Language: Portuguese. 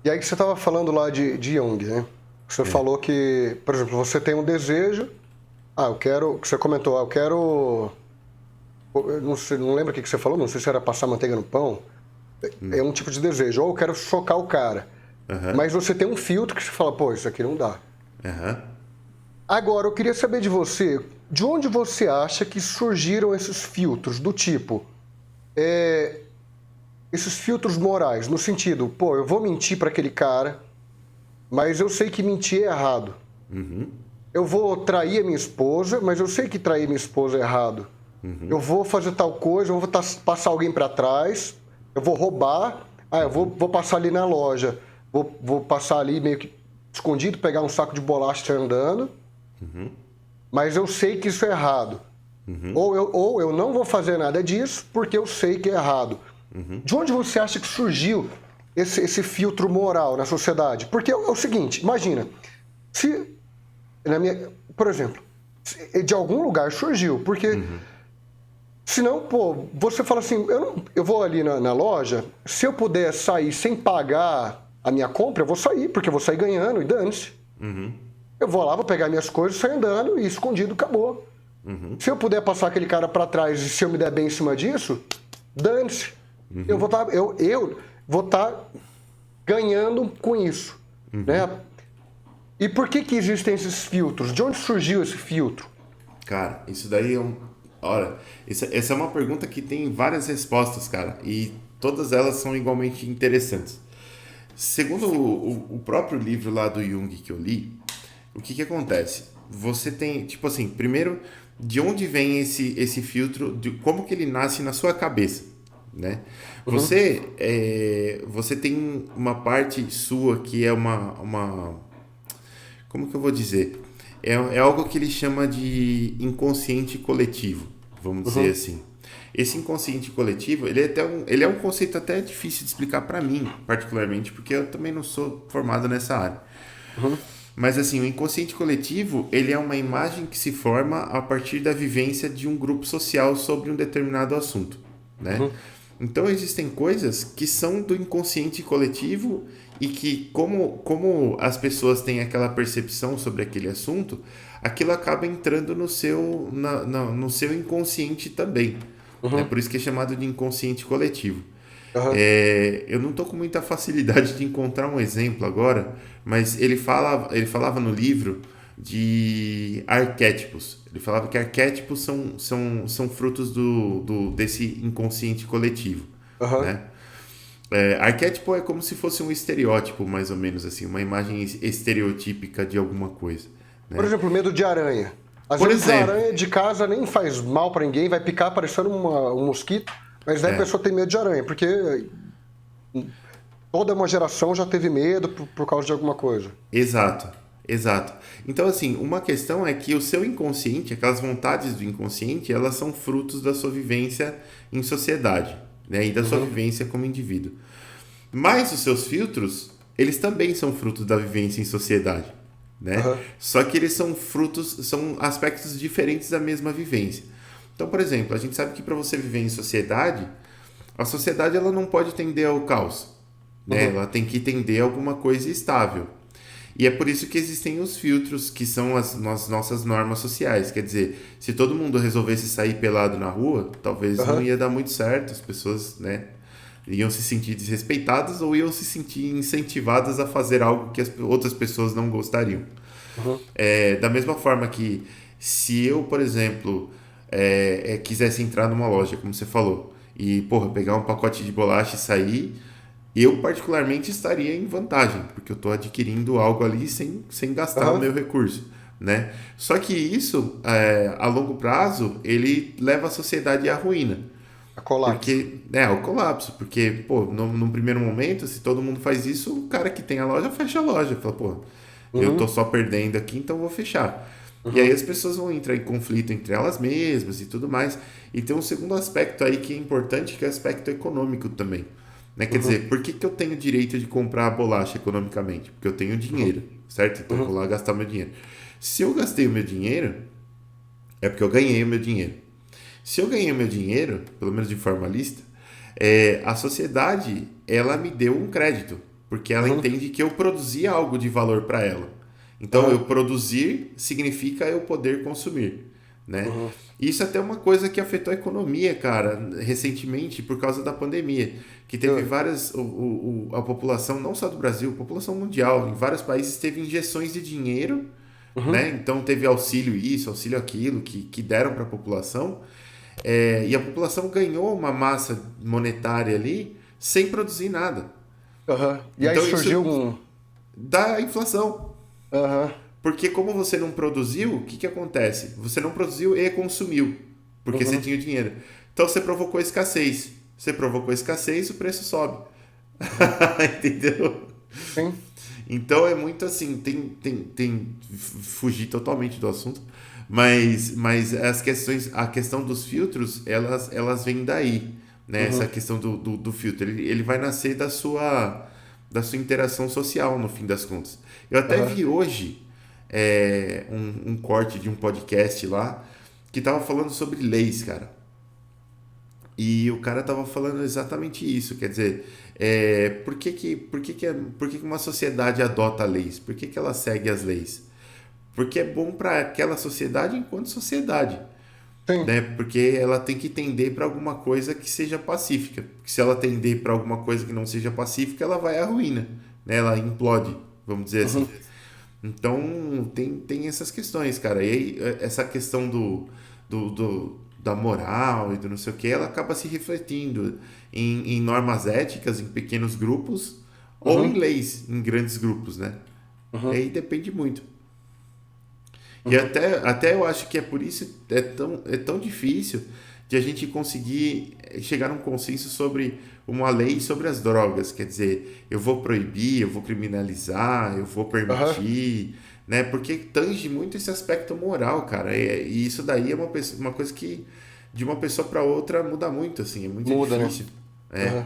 E aí que você estava falando lá de Jung, né? Você falou que, por exemplo, você tem um desejo. Eu quero. Que você comentou, eu quero. Eu não sei, não lembro o que você falou, não sei se era passar manteiga no pão. É um tipo de desejo. Ou eu quero chocar o cara. Aham, Mas você tem um filtro que você fala, pô, isso aqui não dá. aham. Agora, eu queria saber de você, de onde você acha que surgiram esses filtros do tipo, esses filtros morais, no sentido, pô, eu vou mentir para aquele cara, mas eu sei que mentir é errado. Eu vou trair a minha esposa, mas eu sei que trair minha esposa é errado. Eu vou fazer tal coisa, eu vou passar alguém para trás, eu vou roubar, eu vou passar ali na loja, vou passar ali meio que escondido, pegar um saco de bolacha e sair andando, mas eu sei que isso é errado. Ou eu não vou fazer nada disso porque eu sei que é errado. De onde você acha que surgiu esse filtro moral na sociedade? Porque é o seguinte, imagina, se, por exemplo, de algum lugar surgiu, porque senão, pô, você fala assim, eu vou ali na loja, se eu puder sair sem pagar a minha compra, eu vou sair, porque eu vou sair ganhando e dane-se. Eu vou lá, vou pegar minhas coisas, sair andando e escondido, acabou. Se eu puder passar aquele cara para trás e se eu me der bem em cima disso, dane-se. Eu vou estar ganhando com isso, né? E por que existem esses filtros? De onde surgiu esse filtro? Cara, isso daí é um. Olha, essa é uma pergunta que tem várias respostas, cara, e todas elas são igualmente interessantes. Segundo o próprio livro lá do Jung que eu li, o que acontece? Você tem, tipo assim, primeiro, de onde vem esse filtro, de como que ele nasce na sua cabeça, né? Uhum, Você tem uma parte sua que é uma como que eu vou dizer? É algo que ele chama de inconsciente coletivo, vamos dizer uhum, assim. Esse inconsciente coletivo, ele é um conceito até difícil de explicar para mim, particularmente, porque eu também não sou formado nessa área. uhum, Mas assim, o inconsciente coletivo, ele é uma imagem que se forma a partir da vivência de um grupo social sobre um determinado assunto, né? uhum, Então existem coisas que são do inconsciente coletivo e que como as pessoas têm aquela percepção sobre aquele assunto, aquilo acaba entrando no seu inconsciente também, né? uhum, Por isso que é chamado de inconsciente coletivo. uhum, Eu não estou com muita facilidade de encontrar um exemplo agora, mas ele falava no livro de arquétipos. Ele falava que arquétipos são frutos desse inconsciente coletivo, uhum. né? Arquétipo é como se fosse um estereótipo, mais ou menos assim, uma imagem estereotípica de alguma coisa, Por né? exemplo, medo de aranha. Às Por vezes a exemplo, aranha de casa nem faz mal para ninguém, vai picar parecendo um mosquito, mas daí a pessoa tem medo de aranha, porque toda uma geração já teve medo por causa de alguma coisa. exato, exato. Então, assim, uma questão é que o seu inconsciente, aquelas vontades do inconsciente, elas são frutos da sua vivência em sociedade, né? E da sua Uhum, vivência como indivíduo. Mas os seus filtros, eles também são frutos da vivência em sociedade, né? uhum, Só que eles são frutos, são aspectos diferentes da mesma vivência. Então, por exemplo, a gente sabe que para você viver em sociedade, a sociedade ela não pode tender ao caos, né? uhum, Ela tem que tender a alguma coisa estável. E é por isso que existem os filtros, que são as nossas normas sociais. Quer dizer, se todo mundo resolvesse sair pelado na rua, talvez não uhum, ia dar muito certo. As pessoas, né, iam se sentir desrespeitadas ou iam se sentir incentivadas a fazer algo que as outras pessoas não gostariam. uhum, Da mesma forma que se eu, por exemplo, quisesse entrar numa loja, como você falou, e, porra, pegar um pacote de bolacha e sair, eu particularmente estaria em vantagem, porque eu estou adquirindo algo ali sem gastar o uhum. meu recurso, né? Só que isso, a longo prazo, ele leva a sociedade à ruína, A colapso. porque, né, ao colapso, porque, pô, num primeiro momento, se todo mundo faz isso, o cara que tem a loja fecha a loja, fala, pô, eu tô Uhum, só perdendo aqui, então vou fechar. E aí uhum, as pessoas vão entrar em conflito entre elas mesmas e tudo mais. E tem um segundo aspecto aí que é importante, que é o aspecto econômico também. Né? Quer uhum, dizer, por que eu tenho direito de comprar a bolacha economicamente? Porque eu tenho uhum, dinheiro, certo? Então eu vou uhum, lá gastar meu dinheiro. Se eu gastei o meu dinheiro, é porque eu ganhei o meu dinheiro. Se eu ganhei o meu dinheiro, pelo menos de forma lícita, a sociedade ela me deu um crédito. porque ela entende que eu produzi algo de valor para ela. Então, eu produzir significa eu poder consumir, né? Isso até é uma coisa que afetou a economia, cara, recentemente, por causa da pandemia, que teve várias... a população, não só do Brasil, a população mundial, em vários países, teve injeções de dinheiro, né? Então, teve auxílio isso, auxílio aquilo, que deram para a população, e a população ganhou uma massa monetária ali sem produzir nada. E aí Então, surgiu isso da inflação. Porque como você não produziu, o que acontece? Você não produziu e consumiu, porque você tinha o dinheiro. Então você provocou escassez. Você provocou escassez, o preço sobe. Entendeu? Sim. Então é muito assim, fugir totalmente do assunto, mas a questão dos filtros, elas vêm daí, né? Essa questão do filtro, ele vai nascer da sua interação social, no fim das contas. Eu até vi hoje um corte de um podcast lá que tava falando sobre leis, cara. E o cara tava falando exatamente isso, quer dizer, por que uma sociedade adota leis? Por que ela segue as leis? Porque é bom para aquela sociedade enquanto sociedade. Sim. Né? Porque ela tem que tender para alguma coisa que seja pacífica. Porque se ela tender para alguma coisa que não seja pacífica, ela vai à ruína, né? Ela implode, vamos dizer assim. Então, tem essas questões, cara. E aí, essa questão da moral e do não sei o que, ela acaba se refletindo em normas éticas, em pequenos grupos, ou em leis, em grandes grupos, né? E aí depende muito. E até eu acho que é por isso é tão difícil de a gente conseguir chegar a um consenso sobre uma lei sobre as drogas. Quer dizer, eu vou proibir, eu vou criminalizar, eu vou permitir, né? Porque tange muito esse aspecto moral, cara. E isso daí é uma coisa que de uma pessoa para outra muda muito, assim, é muito Muda, difícil. né?